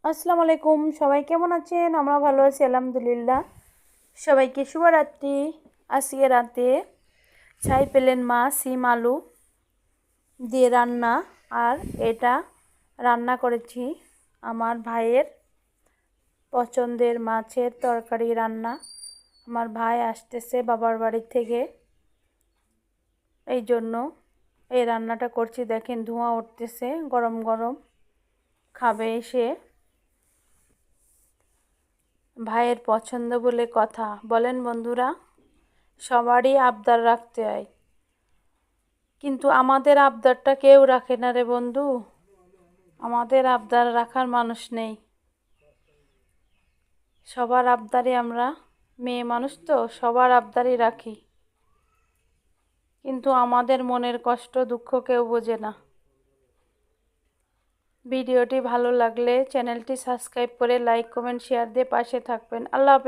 আসসালামু আলাইকুম, সবাই কেমন আছেন? আমরা ভালো আছি আলহামদুলিল্লাহ। সবাইকে শুভরাত্রি। আজকে রাতে ছাই পেলেন মাছ, সিম আলু দিয়ে রান্না। আর এটা রান্না করেছি আমার ভাইয়ের পছন্দের মাছের তরকারি রান্না। আমার ভাই আসতেছে বাবার বাড়ি থেকে, এই জন্য এই রান্নাটা করছি। দেখেন ধোঁয়া উঠতেছে, গরম গরম খাবে এসে। ভাইয়ের পছন্দ বলে কথা, বলেন বন্ধুরা। সবারই আবদার রাখতে হয়, কিন্তু আমাদের আবদারটা কেউ রাখে না রে বন্ধু। আমাদের আবদার রাখার মানুষ নেই। সবার আবদারই আমরা, মেয়ে মানুষ তো সবার আবদারই রাখি, কিন্তু আমাদের মনের কষ্ট দুঃখ কেউ বোঝে না। ভিডিওটি ভালো লাগলে চ্যানেলটি সাবস্ক্রাইব করে লাইক কমেন্ট শেয়ার দিয়ে পাশে থাকবেন। আল্লাহ হাফেজ।